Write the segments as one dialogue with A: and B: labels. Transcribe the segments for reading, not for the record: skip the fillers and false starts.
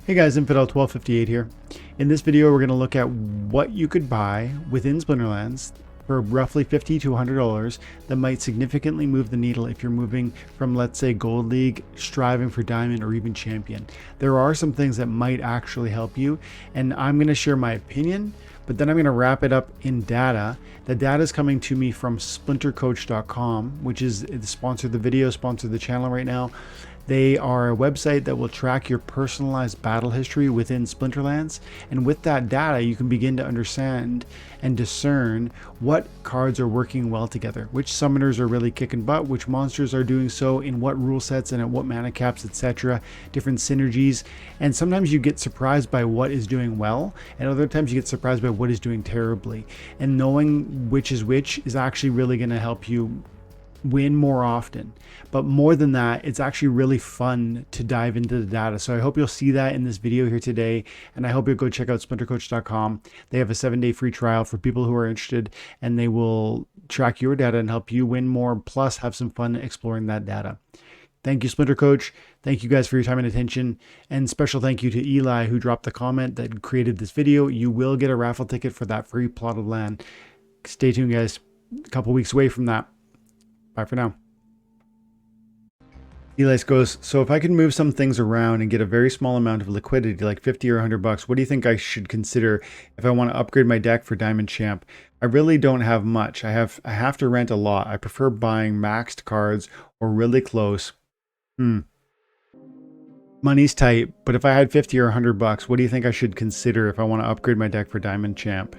A: Hey guys, Infidel1258 here. In this video, we're going to look at what you could buy within Splinterlands for roughly $50 to $100 that might significantly move the needle if you're moving from, let's say, Gold League, striving for Diamond, or even Champion. There are some things that might actually help you, and I'm going to share my opinion, but then I'm going to wrap it up in data. The data is coming to me from SPLINTERCOACH.com, which is the sponsor of the video, sponsor of the channel right now. They are a website that will track your personalized battle history within Splinterlands, and with that data you can begin to understand and discern what cards are working well together, which summoners are really kicking butt, which monsters are doing so, in what rule sets and at what mana caps, etc., different synergies. And sometimes you get surprised by what is doing well, and other times you get surprised by what is doing terribly. And knowing which is actually really going to help you win more often. But more than that, it's actually really fun to dive into the data. So I hope you'll see that in this video here today, and I hope you'll go check out splintercoach.com. They have a 7-day free trial for people who are interested, and they will track your data and help you win more, plus have some fun exploring that data. Thank you, Splinter Coach. Thank you guys for your time and attention, and special thank you to Eli, who dropped the comment that created this video. You will get a raffle ticket for that free plot of land. Stay tuned, guys. A couple weeks away from that. Bye for now. Elias goes, so if I could move some things around and get a very small amount of liquidity, like 50 or 100 bucks, what do you think I should consider if I want to upgrade my deck for Diamond Champ? I really don't have much. I have to rent a lot. I prefer buying maxed cards or really close. Money's tight, but if I had 50 or 100 bucks, what do you think I should consider if I want to upgrade my deck for Diamond Champ?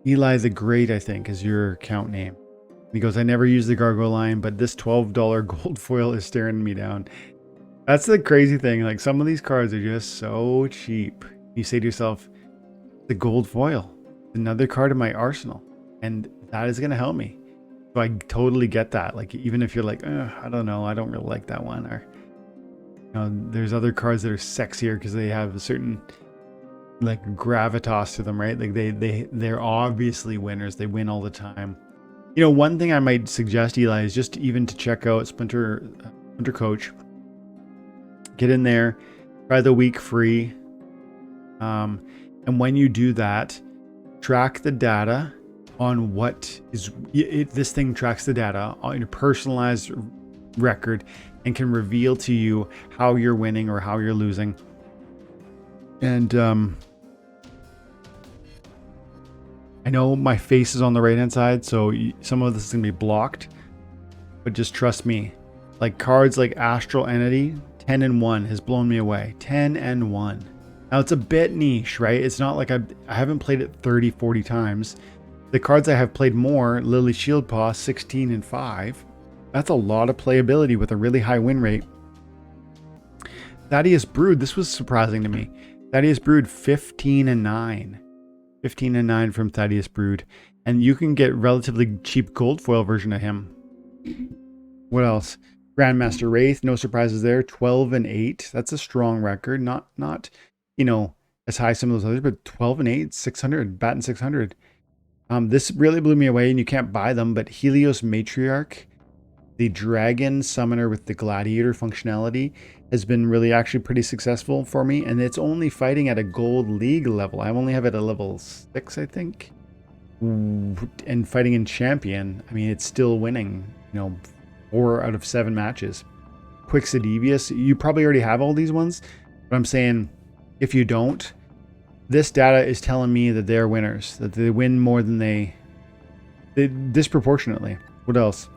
A: Eli the Great, I think, is your account name. He goes, I never use the Gargoyle line, but this $12 gold foil is staring me down. That's the crazy thing. Like, some of these cards are just so cheap. You say to yourself, the gold foil, another card in my arsenal, and that is going to help me. So I totally get that. Like, even if you're like, I don't know, I don't really like that one. Or, you know, there's other cards that are sexier because they have a certain, like, gravitas to them, right? Like they're obviously winners. They win all the time. You know, one thing I might suggest, Eli, is just even to check out Splinter Coach. Get in there, try the week free, and when you do that, track the data on what is this thing tracks the data on your personalized record and can reveal to you how you're winning or how you're losing. And I know my face is on the right hand side, so some of this is gonna be blocked, but just trust me. Like, cards like Astral Entity 10 and 1 has blown me away. 10 and 1. Now it's a bit niche, right? It's not like I haven't played it 30-40 times. The cards I have played more, Lily Shieldpaw 16 and 5. That's a lot of playability with a really high win rate. Thaddeus Brood, this was surprising to me. Thaddeus Brood 15 and 9. 15 and 9 from Thaddeus Brood. And you can get relatively cheap gold foil version of him. What else? Grandmaster Wraith, no surprises there. 12 and 8. That's a strong record. Not you know, as high as some of those others, but 12 and 8, 600, batting 600. This really blew me away, and you can't buy them, but Helios Matriarch, the dragon summoner with the gladiator functionality, has been really actually pretty successful for me, and it's only fighting at a gold league level. I only have it at level 6, I think. And fighting in champion, I mean, it's still winning, you know, 4 out of 7 matches. Quixodevious, you probably already have all these ones, but I'm saying if you don't, this data is telling me that they're winners, that they win more than they disproportionately. What else?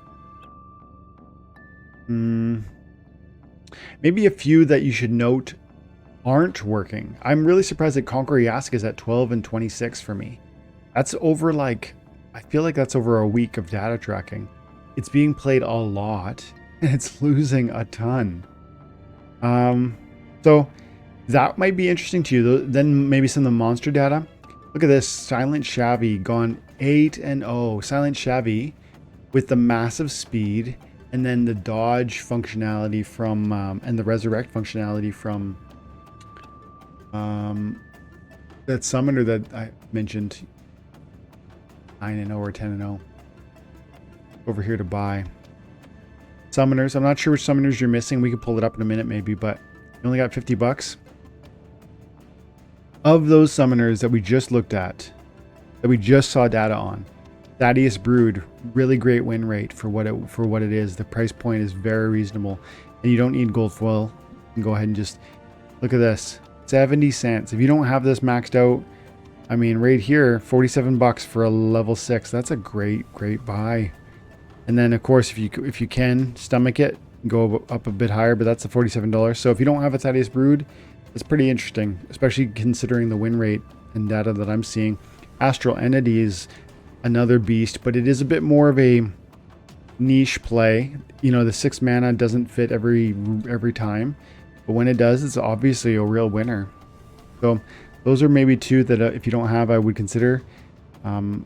A: Maybe a few that you should note aren't working. I'm really surprised that Conquer Yask is at 12 and 26 for me. That's over, like, I feel like that's over a week of data tracking. It's being played a lot, and it's losing a ton. So that might be interesting to you. Then maybe some of the monster data. Look at this, Silent Shabby gone 8 and 0. Silent Shabby with the massive speed, and then the dodge functionality from and the resurrect functionality from that summoner that I mentioned. 9 and 0 or 10 and 0. Over here to buy. Summoners. I'm not sure which summoners you're missing. We can pull it up in a minute maybe, but You only got 50 bucks. Of those summoners that we just looked at, that we just saw data on, Thaddeus Brood, really great win rate for what it is. The price point is very reasonable, and you don't need gold foil. You can go ahead and just look at this, 70 cents. If you don't have this maxed out, I mean, right here, 47 bucks for a level 6. That's a great buy. And then of course, if you can stomach it, go up a bit higher, but that's the $47. So if you don't have a Thaddeus Brood, it's pretty interesting, especially considering the win rate and data that I'm seeing. Astral Entity is another beast, but it is a bit more of a niche play. You know, the 6 mana doesn't fit every time, but when it does, it's obviously a real winner. So those are maybe two that if you don't have, I would consider. Then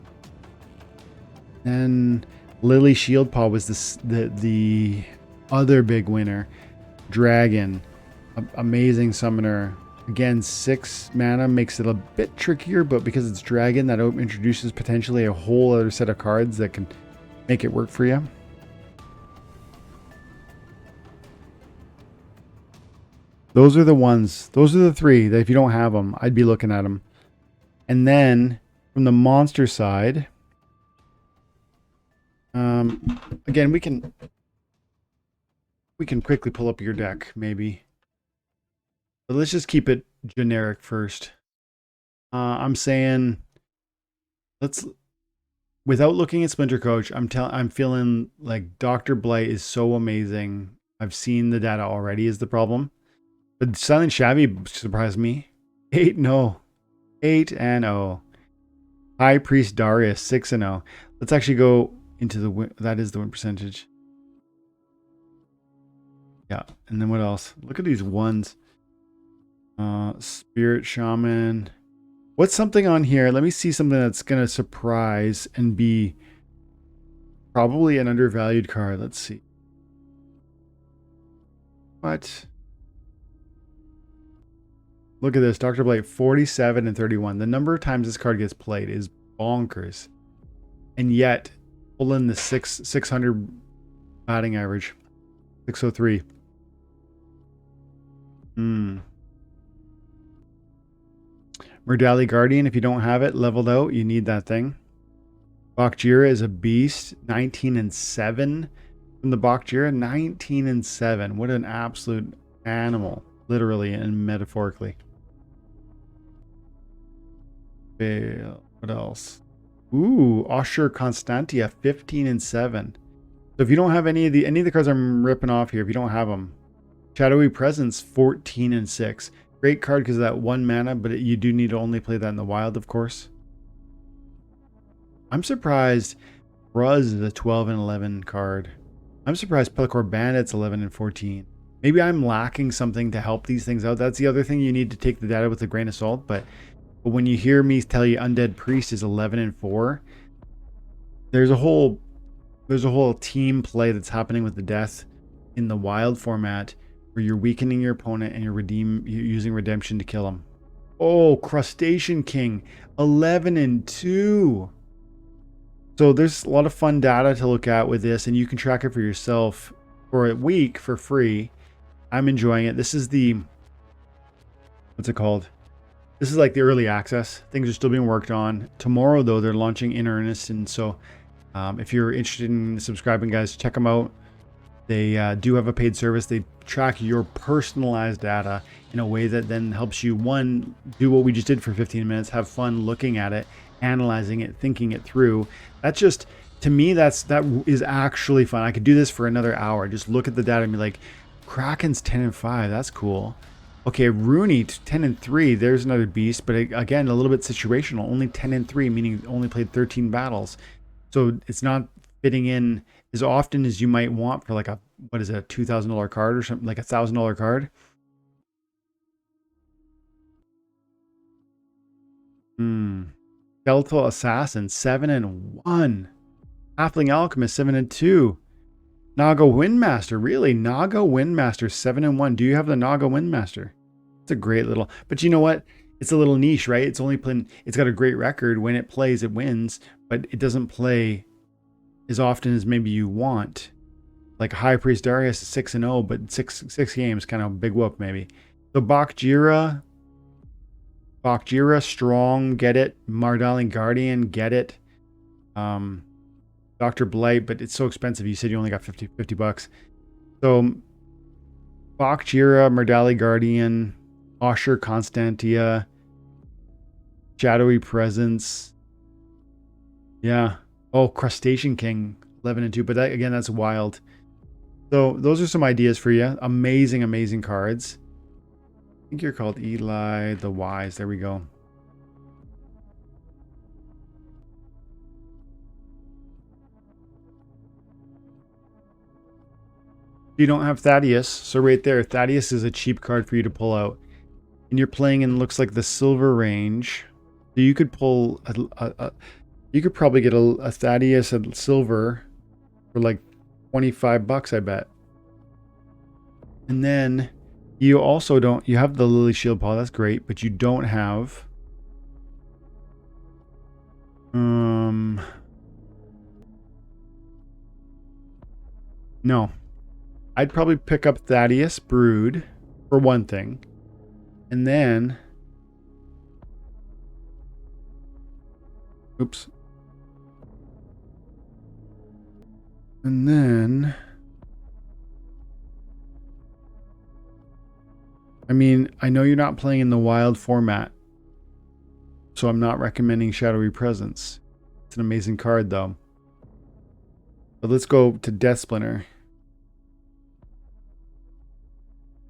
A: Lily Shieldpaw was the other big winner. Dragon, amazing summoner. Again, 6 mana makes it a bit trickier, but because it's Dragon, that introduces potentially a whole other set of cards that can make it work for you. Those are the ones. Those are the 3 that if you don't have them, I'd be looking at them. And then from the monster side, again, we can quickly pull up your deck, maybe. But let's just keep it generic first. I'm saying without looking at Splinter Coach, I'm feeling like Dr. Blight is so amazing. I've seen the data already is the problem. But Silent Shabby surprised me. 8-0. 8-0. High Priest Darius 6-0. Let's actually go into the win. That is the win percentage. Yeah, and then what else? Look at these ones. Spirit Shaman. What's something on here? Let me see something that's gonna surprise and be probably an undervalued card. Let's see. What? Look at this, Dr. Blight, 47 and 31. The number of times this card gets played is bonkers. And yet, pulling the 600 batting average. 603. Murdali Guardian, if you don't have it leveled out, you need that thing. Bakjira is a beast. 19 and 7 from the Bakjira. 19 and 7. What an absolute animal, literally and metaphorically. What else? Ooh, Ashur Constantia, 15 and 7. So if you don't have any of the cards I'm ripping off here, if you don't have them, Shadowy Presence, 14 and 6. Great card because of that 1 mana, but you do need to only play that in the wild, of course. I'm surprised Ruz is a 12 and 11 card. I'm surprised Pelacor Bandit's 11 and 14. Maybe I'm lacking something to help these things out. That's the other thing. You need to take the data with a grain of salt, but when you hear me tell you Undead Priest is 11 and 4, there's a whole team play that's happening with the death in the wild format where you're weakening your opponent and you're using redemption to kill him. Oh, Crustacean King, 11 and 2. So there's a lot of fun data to look at with this, and you can track it for yourself for a week for free. I'm enjoying it. This is the, what's it called? This is like the early access. Things are still being worked on. Tomorrow, though, they're launching in earnest, and so if you're interested in subscribing, guys, check them out. They do have a paid service. They track your personalized data in a way that then helps you, one, do what we just did for 15 minutes, have fun looking at it, analyzing it, thinking it through. That's just, to me, that is actually fun. I could do this for another hour. Just look at the data and be like, Kraken's 10 and 5. That's cool. Okay, Rooney 10 and 3. There's another beast, but again, a little bit situational. Only 10 and 3, meaning only played 13 battles. So it's not fitting in as often as you might want for like a, what is it, a $2,000 card or something, like a $1,000 card. Skeletal Assassin, 7 and 1. Halfling Alchemist, 7 and 2. Naga Windmaster, really? Naga Windmaster, 7 and 1. Do you have the Naga Windmaster? It's a great little, but you know what? It's a little niche, right? It's only playing, it's got a great record. When it plays, it wins, but it doesn't play as often as maybe you want. Like High Priest Darius is 6-0, but six games, kind of a big whoop maybe. So Bakjira, Strong, get it. Mardaling Guardian, get it. Dr. Blight, but it's so expensive. You said you only got 50 bucks. So Bakjira, Mardali Guardian, Osher Constantia, Shadowy Presence. Yeah. Oh, Crustacean King, 11 and 2. But that, again, that's wild. So those are some ideas for you. Amazing, amazing cards. I think you're called Eli the Wise. There we go. You don't have Thaddeus, so right there, Thaddeus is a cheap card for you to pull out. And you're playing in, looks like the silver range. So you could pull you could probably get a Thaddeus at silver for like 25 bucks, I bet. And then you also don't, you have the Lily Shield Paw, that's great, but you don't have no. I'd probably pick up Thaddeus Brood for one thing. And then oops. And then I mean, I know you're not playing in the wild format, so I'm not recommending Shadowy Presence. It's an amazing card though. But let's go to Death Splinter.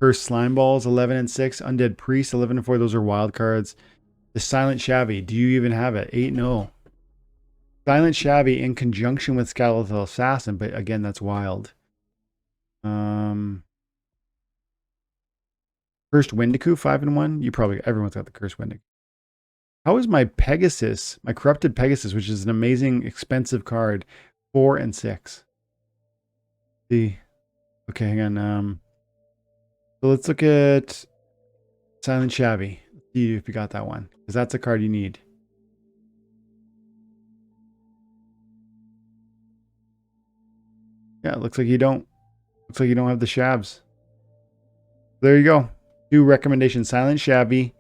A: First Slime Balls, 11 and 6. Undead Priest, 11 and 4. Those are wild cards. The Silent Shabby. Do you even have it? 8-0. Silent Shabby in conjunction with Skeletal Assassin, but again, that's wild. Cursed Wendigo, 5 and 1. You probably, everyone's got the Cursed Wendigo. How is my Pegasus, my Corrupted Pegasus, which is an amazing, expensive card, 4 and 6? See, okay, hang on. So let's look at Silent Shabby. See if you got that one, because that's a card you need. Yeah, it looks like you don't. Looks like you don't have the Shabs. There you go. 2 recommendations: Silent Shabby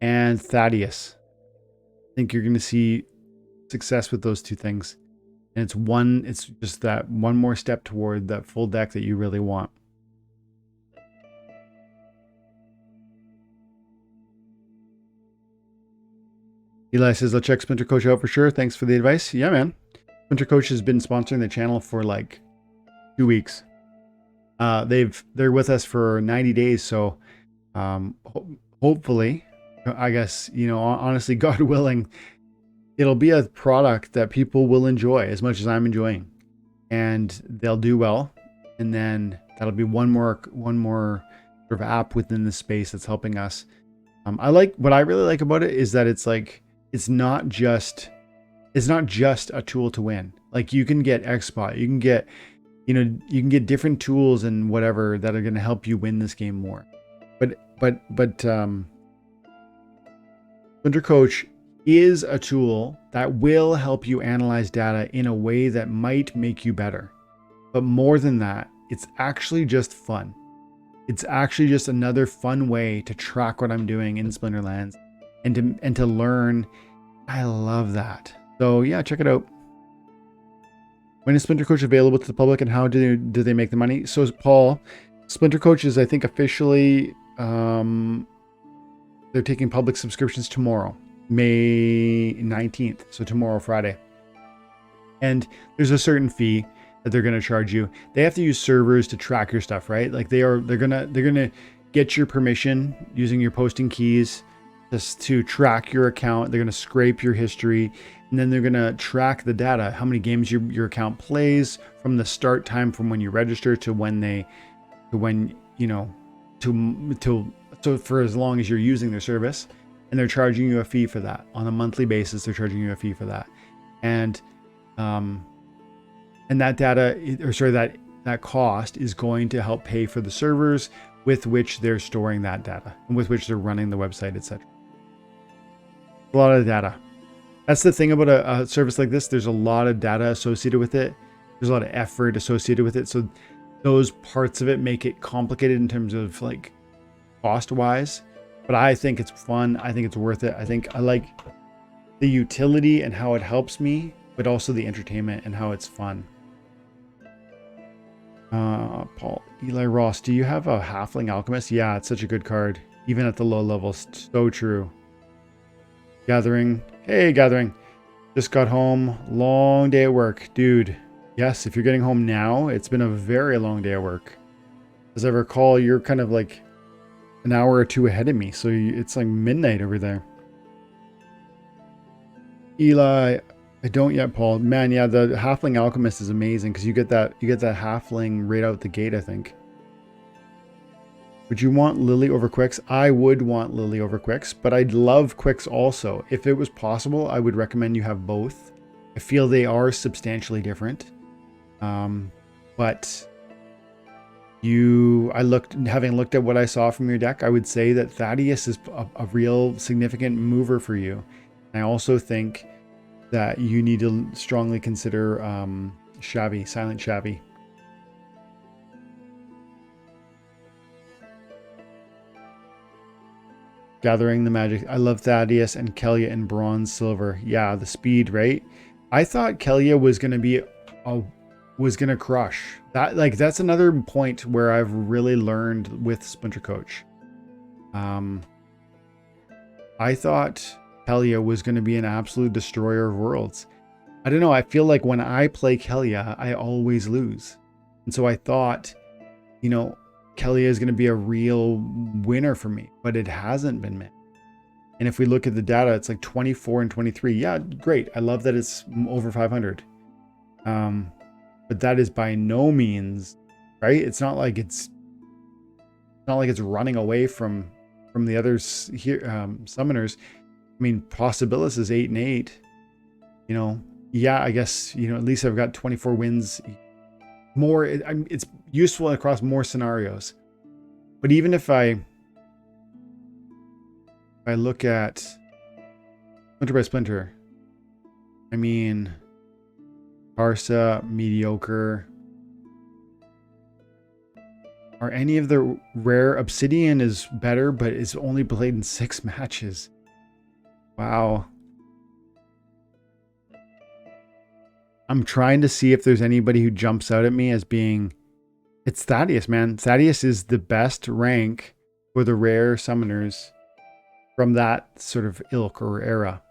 A: and Thaddeus. I think you're going to see success with those 2 things, and it's just that one more step toward that full deck that you really want. Eli says, I'll check Splinter Coach out for sure. Thanks for the advice. Yeah, man. Splinter Coach has been sponsoring the channel for like 2 weeks. They're with us for 90 days. So hopefully, I guess, you know, honestly, God willing, it'll be a product that people will enjoy as much as I'm enjoying, and they'll do well. And then that'll be one more sort of app within the space that's helping us. What I really like about it is that it's like, it's not just a tool to win. Like you can get XSpot, you can get, you know, you can get different tools and whatever that are going to help you win this game more. But Splinter Coach is a tool that will help you analyze data in a way that might make you better. But more than that, it's actually just fun. It's actually just another fun way to track what I'm doing in Splinterlands and to learn. I love that. So yeah, check it out. When is Splinter Coach available to the public, and how do they make the money? So Paul, Splinter Coach is, I think, officially they're taking public subscriptions tomorrow, May 19th. So tomorrow, Friday. And there's a certain fee that they're going to charge you. They have to use servers to track your stuff, right? Like they're gonna get your permission using your posting keys just to track your account. They're gonna scrape your history, and then they're gonna track the data, how many games your account plays from the start time from when you register to so for as long as you're using their service. And they're charging you a fee for that on a monthly basis. They're charging you a fee for that, and that data, or sorry, that cost is going to help pay for the servers with which they're storing that data and with which they're running the website, etc. A lot of data. That's the thing about a service like this. There's a lot of data associated with it. There's a lot of effort associated with it. So those parts of it make it complicated in terms of like cost wise, but I think it's fun. I think it's worth it. I think I like the utility and how it helps me, but also the entertainment and how it's fun. Paul Eli Ross, do you have a Halfling Alchemist? Yeah, it's such a good card, even at the low levels. So true. Gathering, hey Gathering, just got home. Long day at work, dude. Yes, if you're getting home now, it's been a very long day at work. As I recall, you're kind of like an hour or two ahead of me, so it's like midnight over there. Eli, I don't yet, Paul. Man, yeah, the Halfling Alchemist is amazing because you get that Halfling right out the gate, I think. Would you want Lily over Quicks? I would want Lily over Quicks, but I'd love Quicks also. If it was possible, I would recommend you have both. I feel they are substantially different. But having looked at what I saw from your deck, I would say that Thaddeus is a real significant mover for you. And I also think that you need to strongly consider Silent Shabby. Gathering the Magic. I love Thaddeus and Kelia in Bronze Silver. Yeah, the speed, right? I thought Kelia was going to be crush. That's another point where I've really learned with Splinter Coach. I thought Kelia was going to be an absolute destroyer of worlds. I don't know. I feel like when I play Kelia, I always lose. And so I thought, you know, Kelia is going to be a real winner for me, but it hasn't been met. And if we look at the data, it's like 24 and 23. Yeah, great. I love that it's over 500. But that is by no means, right? It's not like it's running away from the others here, summoners. I mean, Possibilis is 8 and 8. You know, yeah, I guess, you know, at least I've got 24 wins. More, it's useful across more scenarios. But even if I look at Splinter by Splinter, I mean, Parsa, mediocre. Are any of the rare? Obsidian is better, but it's only played in 6 matches. Wow. I'm trying to see if there's anybody who jumps out at me as being... It's Thaddeus, man. Thaddeus is the best rank for the rare summoners from that sort of ilk or era.